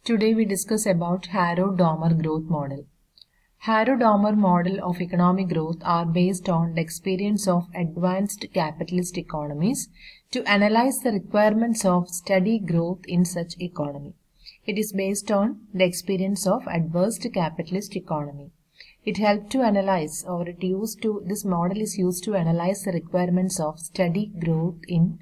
Today we discuss about Harrod-Dormer growth model. Harrod-Dormer model of economic growth are based on the experience of advanced capitalist economies to analyze the requirements of steady growth in such economy. It is based on the experience of advanced capitalist economy. It helped to analyze this model is used to analyze the requirements of steady growth in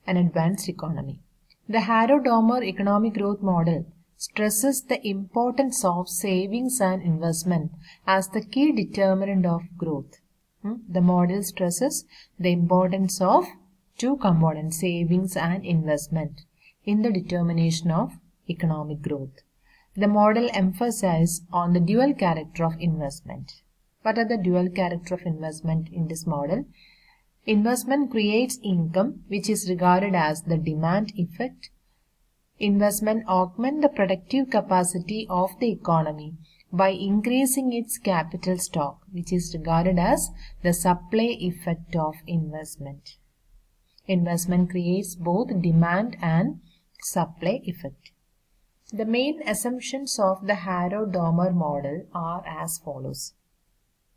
an advanced economy. The Harrod-Dormer economic growth model stresses the importance of savings and investment as the key determinant of growth. The model stresses the importance of two components, savings and investment, in the determination of economic growth. The model emphasizes on the dual character of investment. What are the dual character of investment in this model? Investment creates income, which is regarded as the demand effect. Investment augments the productive capacity of the economy by increasing its capital stock, which is regarded as the supply effect of investment. Investment creates both demand and supply effect. The main assumptions of the Harrod-Dormer model are as follows.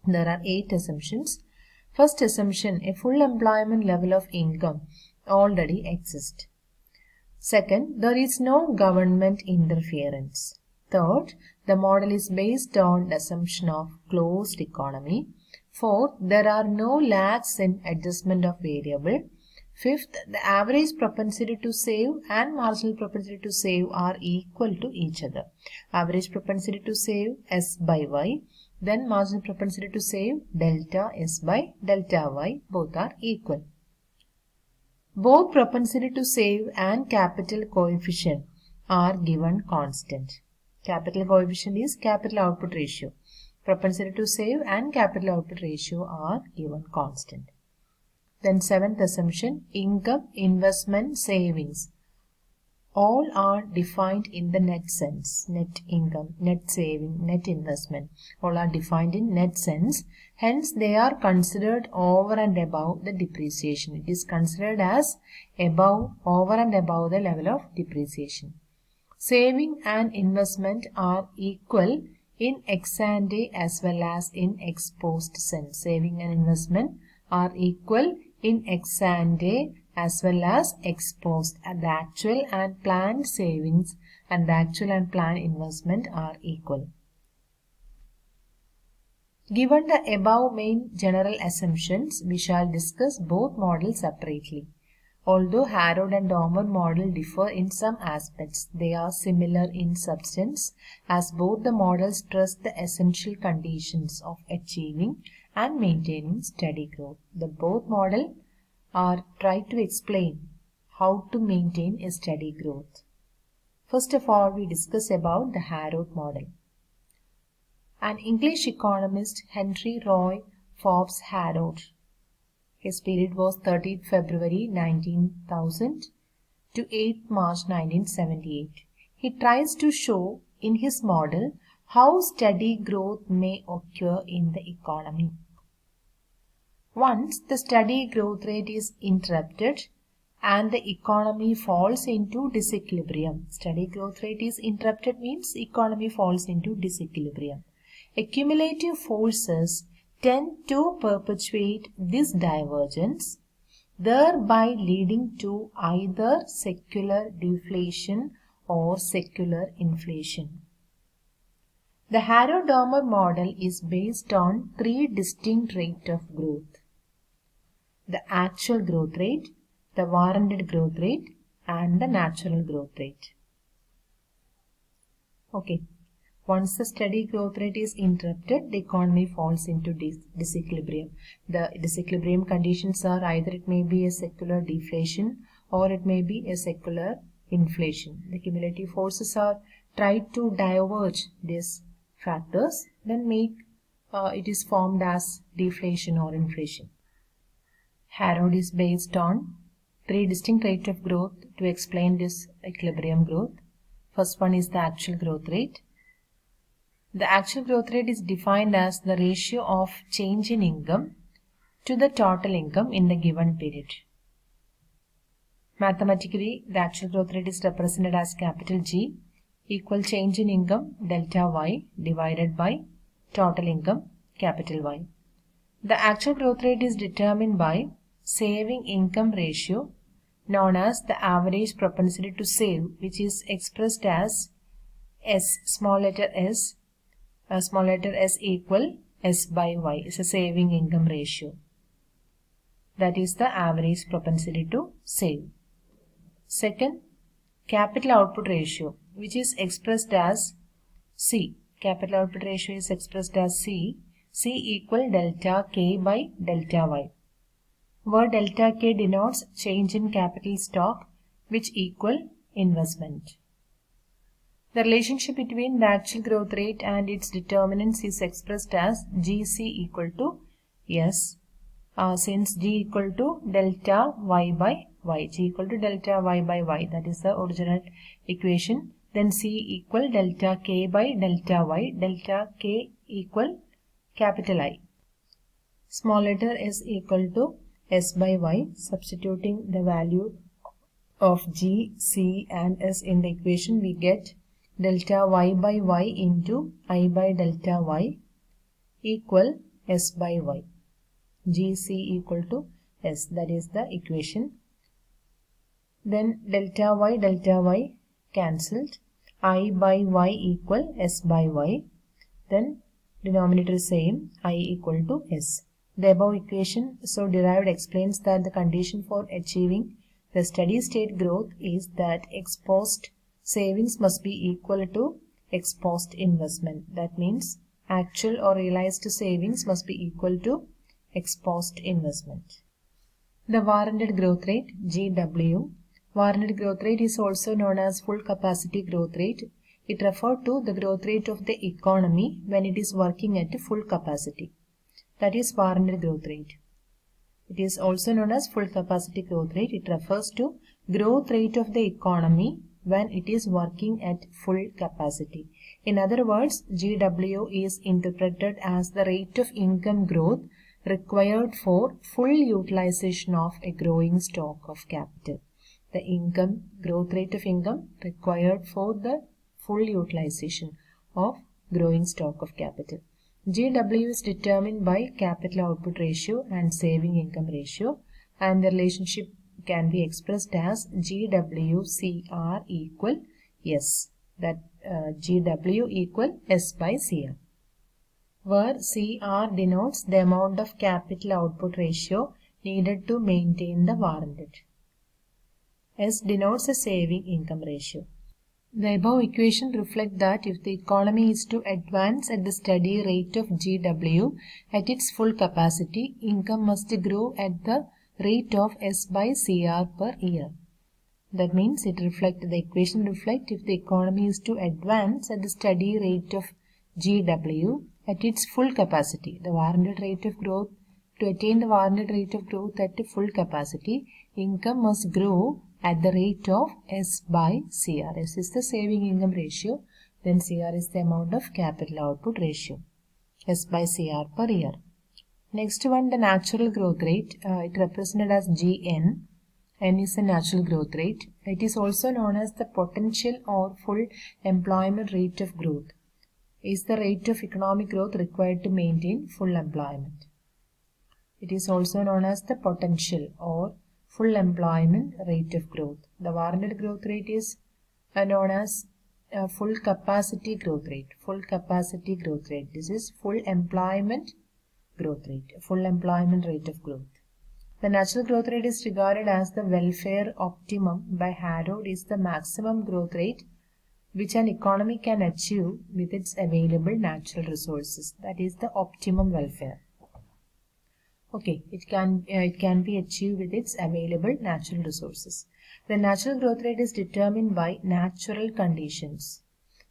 There are 8 assumptions. First assumption, a full employment level of income already exists. Second, there is no government interference. Third, the model is based on the assumption of closed economy. Fourth, there are no lags in adjustment of variable. Fifth, the average propensity to save and marginal propensity to save are equal to each other. Average propensity to save S by Y, then marginal propensity to save delta S by delta Y, both are equal. Both propensity to save and capital coefficient are given constant. Capital coefficient is capital output ratio. Propensity to save and capital output ratio are given constant. Then 7th assumption, income, investment, savings. All are defined in the net sense. Net income, net saving, net investment. All are defined in net sense. Hence, they are considered over and above the depreciation. It is considered as over and above the level of depreciation. Saving and investment are equal in ex ante as well as in ex post sense. Saving and investment are equal in ex ante as well as ex post, and the actual and planned savings and the actual and planned investment are equal. Given the above main general assumptions, we shall discuss both models separately. Although Harrod and Dormer model differ in some aspects, they are similar in substance, as both the models stress the essential conditions of achieving and maintaining steady growth. The both models are try to explain how to maintain a steady growth. First of all, we discuss about the Harrod model. An English economist, Henry Roy Forbes Harrod. His period was 30th February 1900 to 8th March 1978. He tries to show in his model how steady growth may occur in the economy. Once the steady growth rate is interrupted and the economy falls into disequilibrium. Steady growth rate is interrupted means economy falls into disequilibrium. Accumulative forces tend to perpetuate this divergence, thereby leading to either secular deflation or secular inflation. The Harrod-Dormer model is based on 3 distinct rates of growth: the actual growth rate, the warranted growth rate, and the natural growth rate. Okay. Once the steady growth rate is interrupted, the economy falls into disequilibrium. The disequilibrium conditions are either it may be a secular deflation or it may be a secular inflation. The cumulative forces are tried to diverge these factors, then make it is formed as deflation or inflation. Harrod is based on 3 distinct rates of growth to explain this equilibrium growth. First one is the actual growth rate. The actual growth rate is defined as the ratio of change in income to the total income in the given period. Mathematically, the actual growth rate is represented as capital G equal change in income delta Y divided by total income capital Y. The actual growth rate is determined by saving income ratio known as the average propensity to save, which is expressed as S, small letter s equal S by Y is a saving income ratio. That is the average propensity to save. Second, capital output ratio, which is expressed as C. Capital output ratio is expressed as C. C equal delta K by delta Y, where delta K denotes change in capital stock, which equal investment. The relationship between the actual growth rate and its determinants is expressed as GC equal to S, since G equal to delta Y by Y. G equal to delta Y by Y, that is the original equation. Then C equal delta K by delta Y, delta K equal capital I. Small letter s equal to S by Y, substituting the value of G, C and S in the equation, we get delta Y by Y into I by delta Y equal S by Y. GC equal to S, that is the equation. Then delta Y cancelled. I by Y equal S by Y. Then denominator is same, I equal to S. The above equation so derived explains that the condition for achieving the steady state growth is that ex post savings must be equal to ex post investment. That means actual or realized savings must be equal to ex post investment. The warranted growth rate, GW. Warranted growth rate is also known as full capacity growth rate. It refers to the growth rate of the economy when it is working at full capacity. That is warranted growth rate. It is also known as full capacity growth rate. It refers to growth rate of the economy when it is working at full capacity. In other words, GW is interpreted as the rate of income growth required for full utilization of a growing stock of capital. The growth rate of income required for the full utilization of growing stock of capital. GW is determined by capital output ratio and saving income ratio, and the relationship can be expressed as GWCR equal S, that GW equal S by CR, where CR denotes the amount of capital output ratio needed to maintain the warranted. S denotes a saving income ratio. The above equation reflects that if the economy is to advance at the steady rate of GW at its full capacity, income must grow at the rate of S by CR per year. That means the equation reflects if the economy is to advance at the steady rate of GW at its full capacity, the warranted rate of growth. To attain the warranted rate of growth at full capacity, income must grow at the rate of S by CR. S is the saving income ratio, then CR is the amount of capital output ratio. S by CR per year. Next one, the natural growth rate. It represented as GN. N is the natural growth rate. It is also known as the potential or full employment rate of growth. Is the rate of economic growth required to maintain full employment. It is also known as the potential or full employment rate of growth. The warranted growth rate is known as full capacity growth rate. Full capacity growth rate. This is full employment growth rate. Full employment rate of growth. The natural growth rate is regarded as the welfare optimum by Harrod is the maximum growth rate which an economy can achieve with its available natural resources. That is the optimum welfare. Okay, it can be achieved with its available natural resources. The natural growth rate is determined by natural conditions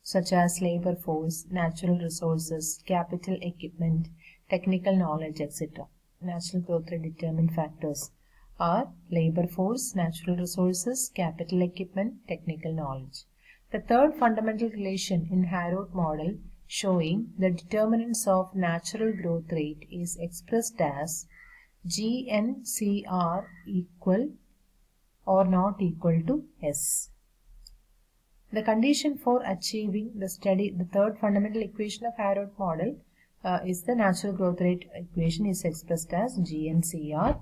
such as labor force, natural resources, capital equipment, technical knowledge, etc. Natural growth rate determined factors are labor force, natural resources, capital equipment, technical knowledge. The third fundamental relation in Harrod model showing the determinants of natural growth rate is expressed as GNCR equal or not equal to S. The condition for achieving the third fundamental equation of Harrod model is the natural growth rate equation is expressed as G and CR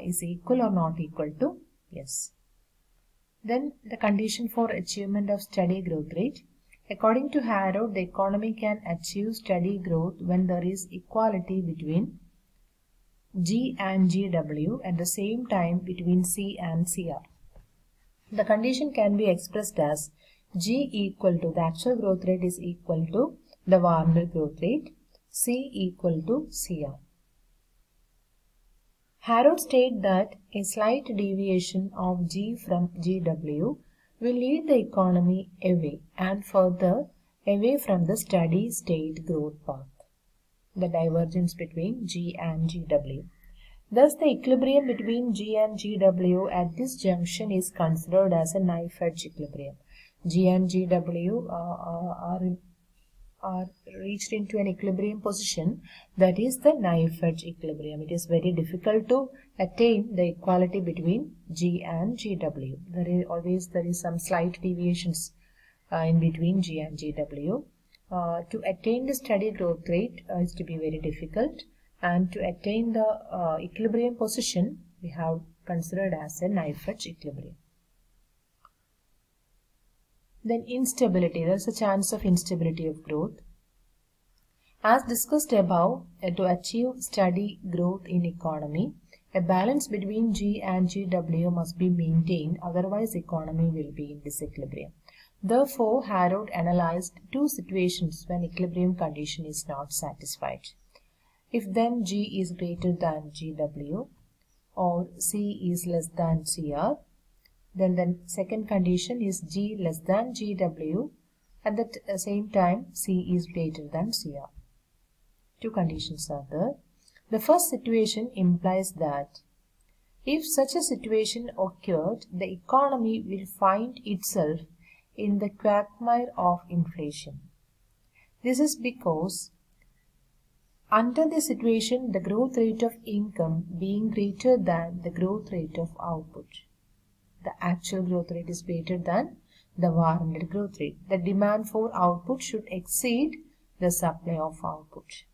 is equal or not equal to S. Then the condition for achievement of steady growth rate. According to Harrod, the economy can achieve steady growth when there is equality between G and GW at the same time between C and CR. The condition can be expressed as G equal to the actual growth rate is equal to the warranted growth rate, C equal to CR. Harrod stated that a slight deviation of G from GW will lead the economy away and further away from the steady state growth path, the divergence between G and GW. Thus, the equilibrium between G and GW at this junction is considered as a knife-edge equilibrium. G and GW are reached into an equilibrium position, that is the knife-edge equilibrium. It is very difficult to attain the equality between G and GW. There is some slight deviations in between G and GW. To attain the steady growth rate is to be very difficult, and to attain the equilibrium position we have considered as a knife-edge equilibrium. Then instability, there is a chance of instability of growth. As discussed above, to achieve steady growth in economy, a balance between G and GW must be maintained, otherwise economy will be in disequilibrium. Therefore, Harrod analyzed two situations when equilibrium condition is not satisfied. If then G is greater than GW or C is less than CR, then the second condition is G less than GW, at the same time C is greater than CR. Two conditions are there. The first situation implies that if such a situation occurred, the economy will find itself in the quagmire of inflation. This is because under this situation, the growth rate of income being greater than the growth rate of output. The actual growth rate is greater than the warranted growth rate. The demand for output should exceed the supply of output.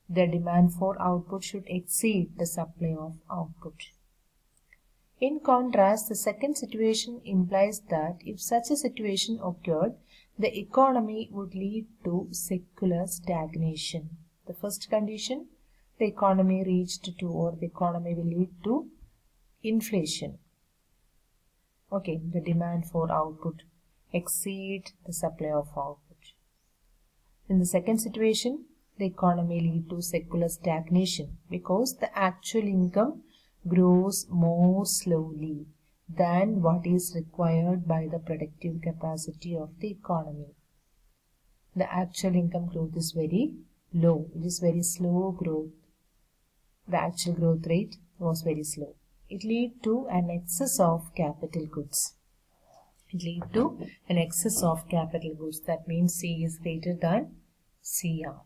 The demand for output should exceed the supply of output. In contrast, the second situation implies that if such a situation occurred, the economy would lead to secular stagnation. The first condition, the economy reached to, or the economy will lead to inflation. Okay, the demand for output exceed the supply of output. In the second situation, the economy lead to secular stagnation because the actual income grows more slowly than what is required by the productive capacity of the economy. The actual income growth is very low. It is very slow growth. The actual growth rate was very slow. It lead to an excess of capital goods. That means C is greater than CR.